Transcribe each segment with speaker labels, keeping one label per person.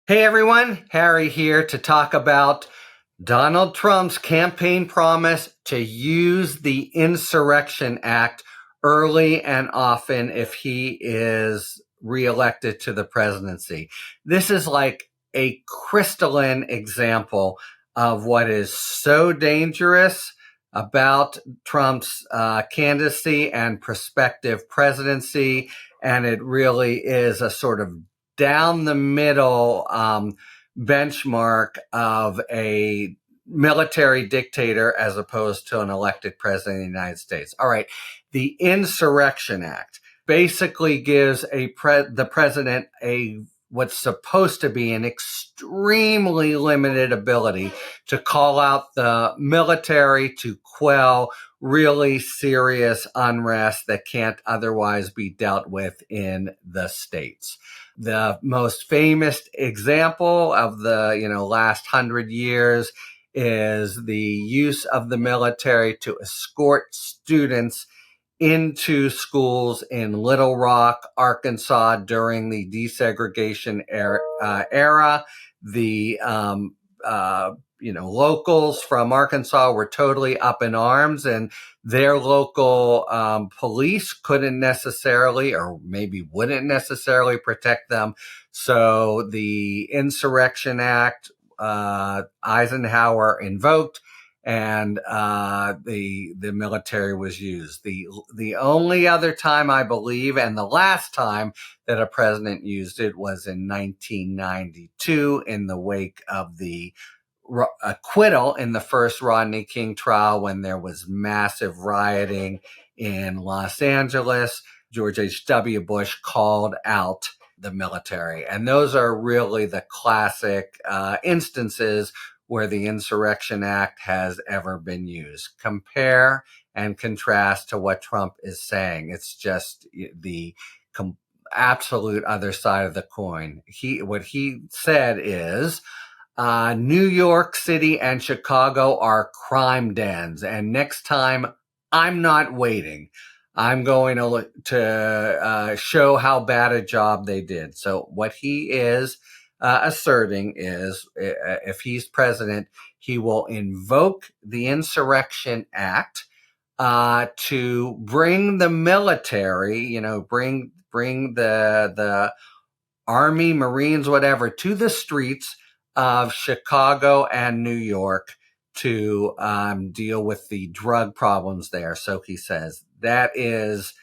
Speaker 1: Hey everyone, Harry here to talk about Donald Trump's campaign promise to use the Insurrection Act early and often if he is reelected to the presidency. This is like a crystalline example of what is so dangerous about Trump's candidacy and prospective presidency. And it really is a sort of down the middle benchmark of a military dictator as opposed to an elected president of the United States. All right. The Insurrection Act basically gives the president what's supposed to be an extremely limited ability to call out the military to quell really serious unrest that can't otherwise be dealt with in the states. The most famous example of the last 100 years is the use of the military to escort students into schools in Little Rock, Arkansas during the desegregation era. The locals from Arkansas were totally up in arms, and their local police couldn't necessarily, or maybe wouldn't necessarily, protect them. So the Insurrection Act, Eisenhower invoked, and the military was used. The only other time, I believe, and the last time that a president used it was in 1992 in the wake of the acquittal in the first Rodney King trial, when there was massive rioting in Los Angeles. George H.W. Bush called out the military. And those are really the classic instances where the Insurrection Act has ever been used. Compare and contrast to what Trump is saying. It's just the absolute other side of the coin. What he said is, New York City and Chicago are crime dens, and next time I'm not waiting. I'm going to show how bad a job they did. So what he is asserting is, if he's president, he will invoke the Insurrection Act to bring the military, bring the Army, Marines, whatever, to the streets of Chicago and New York to deal with the drug problems there. So he says that is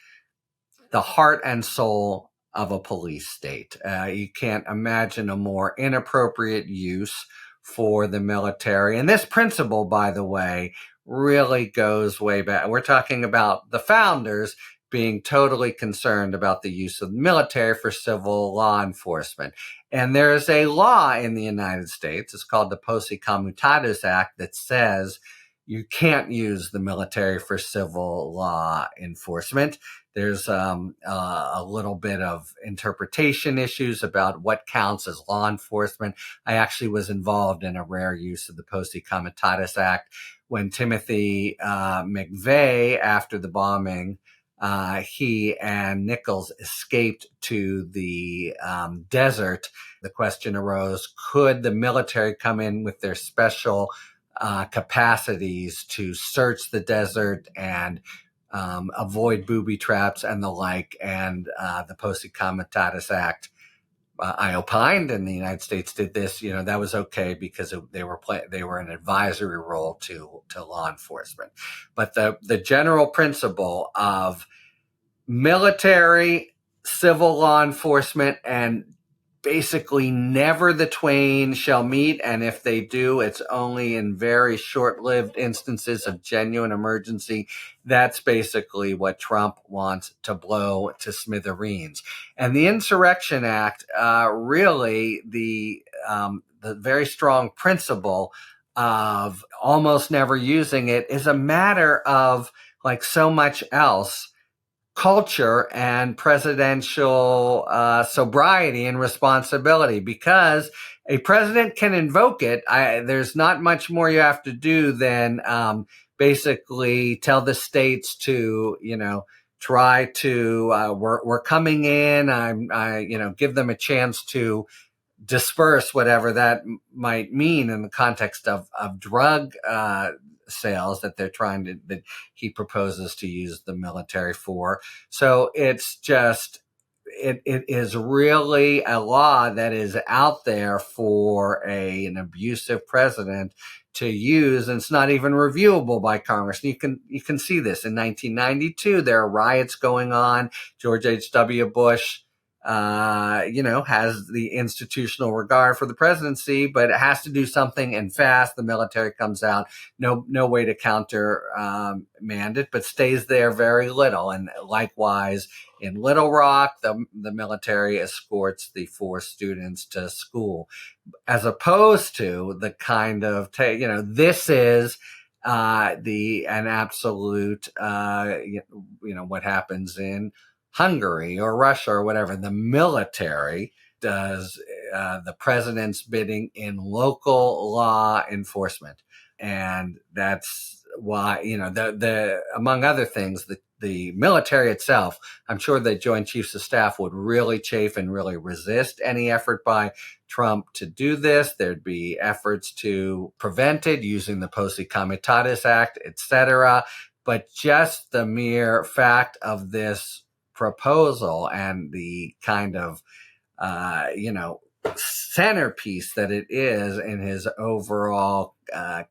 Speaker 1: the heart and soul of a police state. You can't imagine a more inappropriate use for the military. And this principle, by the way, really goes way back. We're talking about the founders being totally concerned about the use of the military for civil law enforcement. And there's a law in the United States, it's called the Posse Comitatus Act, that says you can't use the military for civil law enforcement. There's a little bit of interpretation issues about what counts as law enforcement. I actually was involved in a rare use of the Posse Comitatus Act when Timothy McVeigh, after the bombing, he and Nichols escaped to the desert. The question arose, could the military come in with their special capacities to search the desert and avoid booby traps and the like? And the Posse Comitatus Act, I opined, and the United States did this. That was okay because they were an advisory role to law enforcement. But the general principle of military, civil law enforcement, and basically never the twain shall meet, and if they do, it's only in very short-lived instances of genuine emergency. That's basically what Trump wants to blow to smithereens. And the Insurrection Act, really the very strong principle of almost never using it is a matter of, like so much else, culture and presidential sobriety and responsibility, because a president can invoke it. There's not much more you have to do than basically tell the states to, try to, we're coming in. Give them a chance to disperse whatever that might mean in the context of drug sales that he proposes to use the military for. So it's just, it is really a law that is out there for an abusive president to use, and it's not even reviewable by Congress. You can see this in 1992. There are riots going on. George H.W. Bush, has the institutional regard for the presidency, but it has to do something and fast. The military comes out, no way to countermand it, but stays there very little. And likewise, in Little Rock, the military escorts the 4 students to school, as opposed to the kind of, this is an absolute, what happens in Hungary or Russia or whatever. The military does the president's bidding in local law enforcement. And that's why, the among other things, the military itself, I'm sure the Joint Chiefs of Staff would really chafe and really resist any effort by Trump to do this. There'd be efforts to prevent it using the Posse Comitatus Act, etc. But just the mere fact of this proposal and the kind of, centerpiece that it is in his overall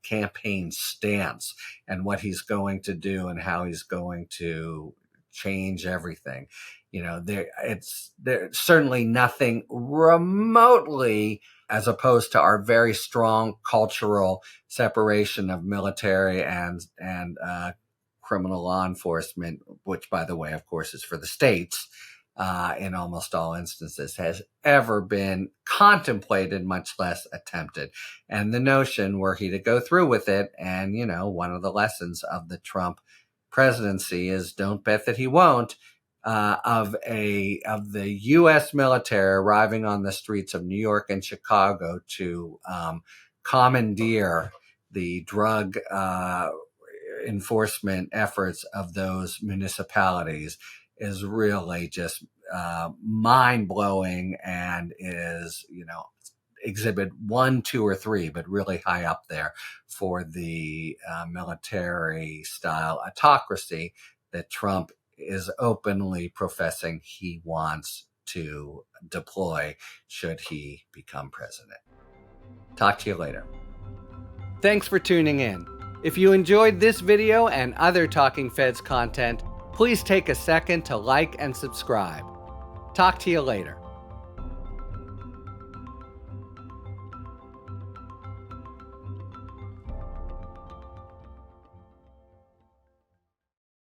Speaker 1: campaign stance and what he's going to do and how he's going to change everything. There's certainly nothing remotely, as opposed to our very strong cultural separation of military and criminal law enforcement, which, by the way, of course, is for the states in almost all instances, has ever been contemplated, much less attempted. And the notion, were he to go through with it, and, one of the lessons of the Trump presidency is don't bet that he won't, of the U.S. military arriving on the streets of New York and Chicago to commandeer the drug enforcement efforts of those municipalities is really just mind-blowing, and is, exhibit 1, 2, or 3, but really high up there for the military-style autocracy that Trump is openly professing he wants to deploy should he become president. Talk to you later. Thanks for tuning in. If you enjoyed this video and other Talking Feds content, please take a second to like and subscribe. Talk to you later.